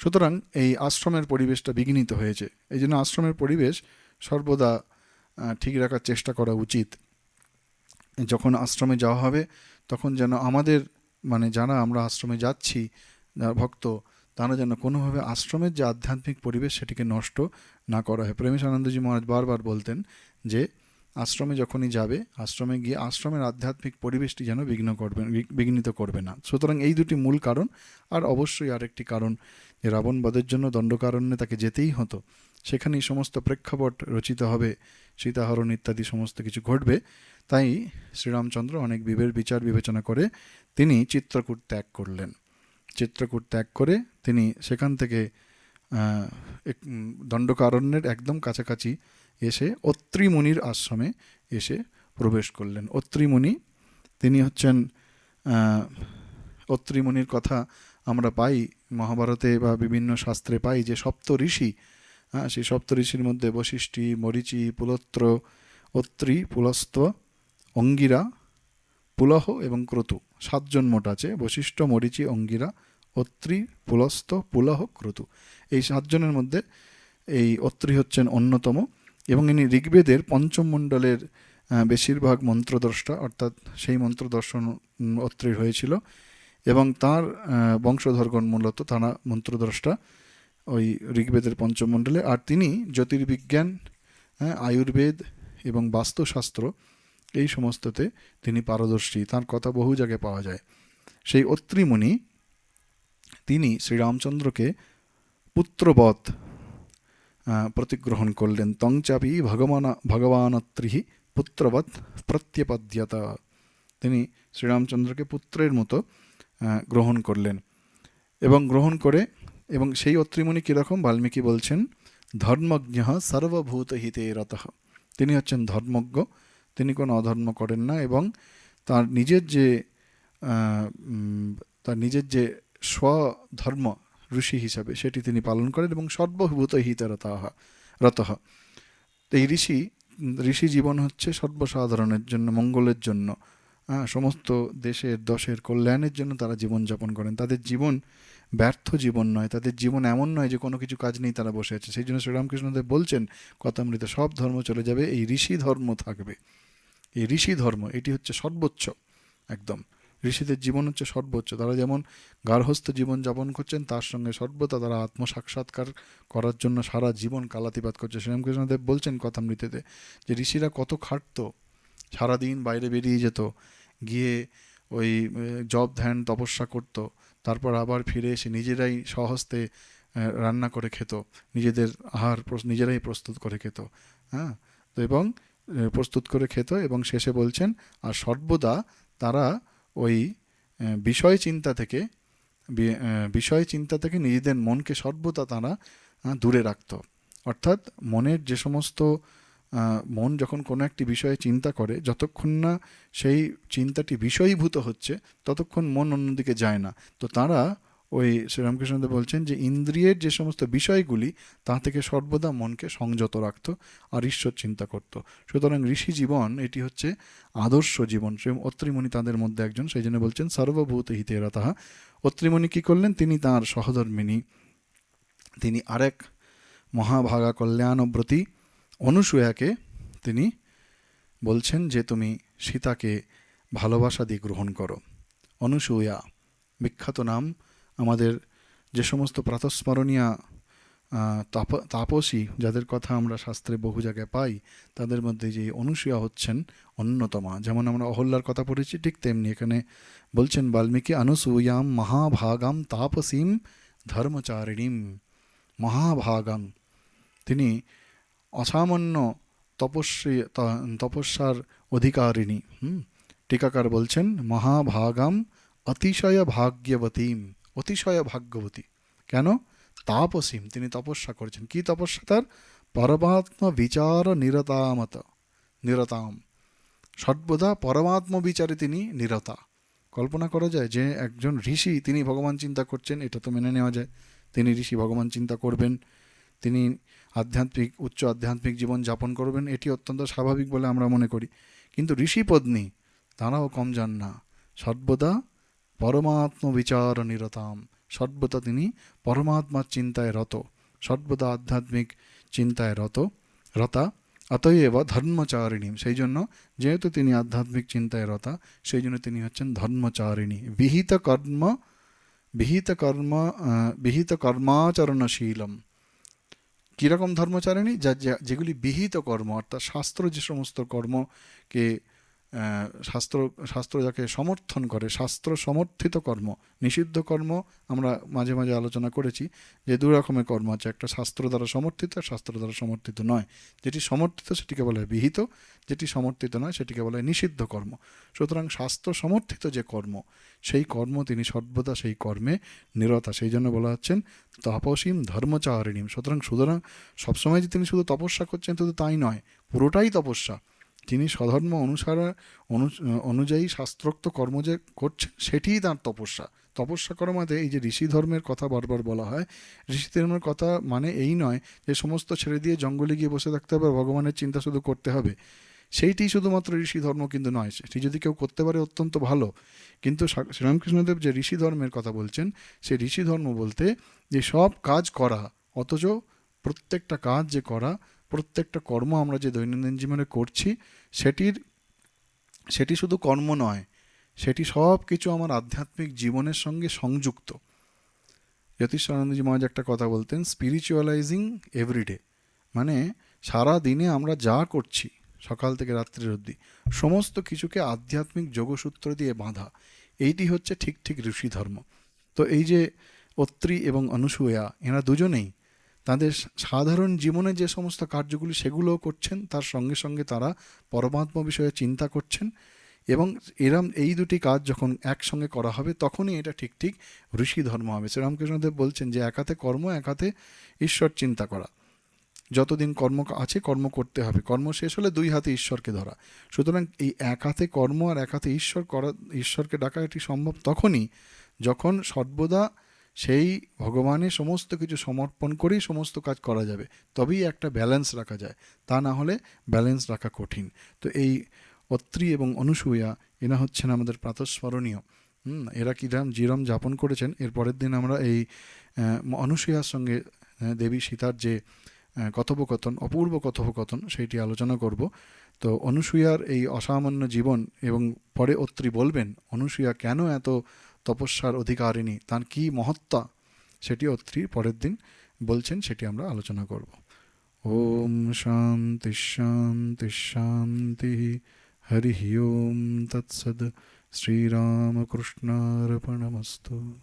সুতরাং এই আশ্রমের পরিবেশটা বিঘ্নিত হয়েছে। এই জন্য আশ্রমের পরিবেশ সর্বদা ঠিক রাখার চেষ্টা করা উচিত। যখন আশ্রমে যাওয়া হবে তখন যেন আমাদের যারা আমরা আশ্রমে যাচ্ছি, যারা ভক্ত, তারা যেন কোনোভাবে আশ্রমের যে আধ্যাত্মিক পরিবেশ সেটিকে নষ্ট না করা হয়। প্রেমেশানন্দজি মহারাজ বারবার বলতেন যে আশ্রমে যখনই যাবে, আশ্রমে গিয়ে আশ্রমের আধ্যাত্মিক পরিবেশটি যেন বিঘ্নিত করবে না। সুতরাং এই দুটি মূল কারণ। আর অবশ্যই আরেকটি কারণ, যে রাবণ বধের জন্য দণ্ডকারণ্যে তাকে যেতেই হতো, সেখানেই সমস্ত প্রেক্ষাপট রচিত হবে, সীতাহরণ ইত্যাদি সমস্ত কিছু ঘটবে। তাই শ্রীরামচন্দ্র অনেক বিচার বিবেচনা করে তিনি চিত্রকূট ত্যাগ করলেন। চিত্রকূট ত্যাগ করে তিনি সেখান থেকে দণ্ডকারণ্যের একদম কাছাকাছি এসে অত্রি মুনির আশ্রমে এসে প্রবেশ করলেন। অত্রি মুনি তিনি হচ্ছেন, অত্রি মুনির কথা আমরা পাই মহাভারতে বা বিভিন্ন শাস্ত্রে পাই যে সপ্ত ঋষি, সেই সপ্ত ঋষির মধ্যে বশিষ্ঠী, মরীচি, পুলত্র, অত্রি, পুলস্ত্য, অঙ্গিরা, পুলহ এবং ক্রতু, 7 জন মোট আছে। বশিষ্ঠ, মরীচি, অঙ্গিরা, অত্রি, পুলস্ত্য, পুলহ, ক্রতু, এই 7 জনের মধ্যে এই অত্রি হচ্ছেন অন্যতম। এবং ইনি ঋগ্বেদের পঞ্চম মণ্ডলের বেশিরভাগ মন্ত্রদ্রষ্টা, অর্থাৎ সেই মন্ত্রদর্শন অত্রির হয়েছিল এবং তার বংশধরগণ মূলত তারা মন্ত্রদ্রষ্টা ওই ঋগ্বেদের পঞ্চম মণ্ডলে। আর তিনি জ্যোতির্বিজ্ঞান, আয়ুর্বেদ এবং বাস্তুশাস্ত্র এই সমস্ততে তিনি পারদর্শী, তার কথা বহু জায়গায় পাওয়া যায়। সেই অত্রি মুনি তিনি শ্রীরামচন্দ্রকে পুত্রবৎ প্রতিগ্রহণ করলেন। তংচাপি ভগবানত্রিহ পুত্রবৎ প্রত্যপদ্যত, তিনি শ্রীরামচন্দ্রকে পুত্রের মতো গ্রহণ করলেন। এবং গ্রহণ করে, এবং সেই অত্রিমুনি কীরকম, বাল্মীকি বলছেন ধর্মজ্ঞ সর্বভূতহিতে রতঃ, তিনি হচ্ছেন ধর্মজ্ঞ, তিনি কোনো অধর্ম করেন না এবং তার নিজের যে তার নিজের যে স্বধর্ম ঋষি হিসাবে সেটি তিনি পালন করেন এবং সর্বভূত হিতরতাহ রতঃ। তো এই ঋষি জীবন হচ্ছে সর্বসাধারণের জন্য, মঙ্গলের জন্য, সমস্ত দেশের দশের কল্যাণের জন্য তারা জীবনযাপন করেন। তাদের জীবন ব্যর্থ জীবন নয়, তাদের জীবন এমন নয় যে কোনো কিছু কাজ নেই তারা বসে আছে। সেই জন্য শ্রীরামকৃষ্ণদেব বলছেন কথামৃতে সব ধর্ম চলে যাবে, এই ঋষি ধর্ম থাকবে। এই ঋষি ধর্ম এটি হচ্ছে সর্বোচ্চ একদম। ঋষিদের জীবন হচ্ছে সর্বোচ্চ। তারা যেমন গার্হস্থ জীবন যাপন করছেন, তার সঙ্গে সর্বদা তারা আত্মসাক্ষাৎকার করার জন্য সারা জীবন কালাতিপাত করছে। শ্রীরামকৃষ্ণদেব বলছেন কথামৃতেতে যে ঋষিরা কত খাটতো, সারাদিন বাইরে বেরিয়ে যেত, গিয়ে ওই জপ ধ্যান তপস্যা করত, তারপর আবার ফিরে এসে নিজেরাই স্বহস্তে রান্না করে খেত, নিজেদের আহার নিজেরাই প্রস্তুত করে খেত। হ্যাঁ, তো এবং প্রস্তুত করে খেত এবং শেষে বলছেন আর সর্বদা তারা ওই বিষয় চিন্তা থেকে নিজেদের মনকে সর্বদা তারা দূরে রাখত। অর্থাৎ মনের যে সমস্ত মন যখন কোনো একটি বিষয়ে চিন্তা করে, যতক্ষণ না সেই চিন্তাটি বিষয়ীভূত হচ্ছে ততক্ষণ মন অন্যদিকে যায় না। তো তারা ওই শ্রীরামকৃষ্ণদেব বলছেন যে ইন্দ্রিয়ের যে সমস্ত বিষয়গুলি তা থেকে সর্বদা মনকে সংযত রাখত আর ঈশ্বর চিন্তা করত। সুতরাং ঋষি জীবন এটি হচ্ছে আদর্শ জীবন। অত্রিমুনি তাদের মধ্যে একজন, সেই জন্য বলছেন সর্বভূত হিতে রতঃ। অত্রিমুনি কী করলেন, তিনি তাঁর সহধর্মিনী, তিনি আরেক মহাভাগা কল্যাণব্রতী অনুসূয়াকে তিনি বলছেন যে তুমি সীতাকে ভালোবাসা দিয়ে গ্রহণ করো। অনুসূয়া বিখ্যাত নাম। আমাদের যে সমস্ত প্রাতঃস্মরণীয় তাপসী যাদের কথা আমরা শাস্ত্রে বহু জায়গায় পাই, তাদের মধ্যে যে অনুসূয়া হচ্ছেন অন্যতমা। যেমন আমরা অহল্যার কথা পড়েছি, ঠিক তেমনি এখানে বলছেন বাল্মীকি অনুসূয়াম মহাভাগাম তাপসীম ধর্মচারিণীম। মহাভাগাম, তিনি অসামান্য তপস্যার অধিকারিণী। টিকাকার বলছেন মহাভাগাম অতিশয় ভাগ্যবতীম, অতিশয় ভাগ্যবতী। কেন? তাপসীম, তিনি তপস্যা করেছেন। কি তপস্যা তার? পরমাত্ম বিচার নিরতাম, সর্বদা পরমাত্ম বিচারে তিনি নিরতা। কল্পনা করা যায় যে একজন ঋষি তিনি ভগবান চিন্তা করছেন, এটা তো মেনে নেওয়া যায়। তিনি ঋষি ভগবান চিন্তা করবেন, তিনি উচ্চ আধ্যাত্মিক জীবন যাপন করবেন, এটি অত্যন্ত স্বাভাবিক বলে আমরা মনে করি। কিন্তু ঋষি পত্নী তারাও কম যান না, সর্বদা পরমাত্ম বিচার নিরতাম, সর্বদা তিনি পরমাত্মার চিন্তায় রত, সর্বদা আধ্যাত্মিক চিন্তায় রতা। অতএব ধর্মচারিণী, সেই জন্য যেহেতু তিনি আধ্যাত্মিক চিন্তায় রতা, সেই জন্য তিনি হচ্ছেন ধর্মচারিণী। বিহিত কর্মাচরণশীলম। কীরকম ধর্মচারিণী? যেগুলি বিহিত কর্ম, অর্থাৎ শাস্ত্র যে সমস্ত কর্মকে শাস্ত্র যাকে সমর্থন করে, শাস্ত্র সমর্থিত কর্ম। নিষিদ্ধ কর্ম আমরা মাঝে মাঝে আলোচনা করেছি যে দু রকমের কর্ম আছে, একটা শাস্ত্র দ্বারা সমর্থিত, শাস্ত্র দ্বারা সমর্থিত নয়। যেটি সমর্থিত সেটিকে বলা হয় বিহিত, যেটি সমর্থিত নয় সেটিকে বলা হয় নিষিদ্ধ কর্ম। সুতরাং শাস্ত্র সমর্থিত যে কর্ম, সেই কর্ম তিনি সর্বদা সেই কর্মে নিরতা, সেই জন্য বলা হচ্ছেন তপসীম ধর্মচারিণীম। সুতরাং সবসময় যে তিনি শুধু তপস্যা করছেন শুধু তাই নয়, পুরোটাই তপস্যা। তিনি স্বধর্ম অনুযায়ী শাস্ত্রোক্ত কর্ম যে করছেন সেটিই তাঁর তপস্যা। তপস্যা করার মধ্যে এই যে ঋষি ধর্মের কথা বারবার বলা হয়, ঋষি ধর্মের কথা মানে এই নয় যে সমস্ত ছেড়ে দিয়ে জঙ্গলে গিয়ে বসে থাকতে হবে, ভগবানের চিন্তা শুধু করতে হবে, সেইটি শুধুমাত্র ঋষি ধর্ম কিন্তু নয়। সেটি যদি কেউ করতে পারে অত্যন্ত ভালো, কিন্তু শ্রীরামকৃষ্ণদেব যে ঋষি ধর্মের কথা বলছেন, সেই ঋষি ধর্ম বলতে যে সব কাজ করা, অথচ প্রত্যেকটা কাজ যে করা, প্রত্যেকটা কর্ম আমরা যে দৈনন্দিন জীবনে করছি সেটি শুধু কর্ম নয়, সেটি সব কিছু আমার আধ্যাত্মিক জীবনের সঙ্গে সংযুক্ত। জ্যোতিষানন্দজি মহারাজ একটা কথা বলতেন, স্পিরিচুয়ালাইজিং এভরিডে, মানে সারা দিনে আমরা যা করছি সকাল থেকে রাত্রির অবধি সমস্ত কিছুকে আধ্যাত্মিক যোগসূত্র দিয়ে বাঁধা, এইটি হচ্ছে ঠিক ঠিক ঋষি ধর্ম। তো এই যে অত্রি এবং অনুসূয়া, এরা দুজনেই তাদের সাধারণ জীবনে যে সমস্ত কার্যগুলি সেগুলোও করছেন, তার সঙ্গে সঙ্গে তারা পরমাত্মা বিষয়ে চিন্তা করছেন। এবং এই দুটি কাজ যখন একসঙ্গে করা হবে তখনই এটা ঠিক ঠিক ঋষি ধর্ম হবে। শ্রীরামকৃষ্ণদেব বলছেন যে এক হাতে কর্ম, এক হাতে ঈশ্বর চিন্তা করা। যতদিন কর্ম আছে কর্ম করতে হবে, কর্ম শেষ হলে দুই হাতে ঈশ্বরকে ধরা। সুতরাং এই এক হাতে কর্ম আর এক হাতে ঈশ্বর করা, ঈশ্বরকে ডাকা এটি সম্ভব তখনই যখন সর্বদা সেই ভগবানের সমস্ত কিছু সমর্পণ করেই সমস্ত কাজ করা যাবে, তবেই একটা ব্যালেন্স রাখা যায়, তা না হলে ব্যালেন্স রাখা কঠিন। তো এই অত্রি এবং অনুসূয়া এরা হচ্ছেন আমাদের প্রাতঃস্মরণীয়। এরা যেরম যাপন করেছেন, এর পরের দিন আমরা এই অনুসূয়ার সঙ্গে দেবী সীতার যে কথোপকথন, অপূর্ব কথোপকথন, সেইটি আলোচনা করব। তো অনুসূয়ার এই অসামান্য জীবন, এবং পরে অত্রি বলবেন অনুসূয়া কেন এত তপস্যার অধিকারিণী, তার কী মহত্তা, সেটি অত্রি পরের দিন বলছেন, সেটি আমরা আলোচনা করব। ওম শান্তি শান্তি শান্তি। হরি ওম তৎসদ। শ্রীরামকৃষ্ণার্পণমস্তু।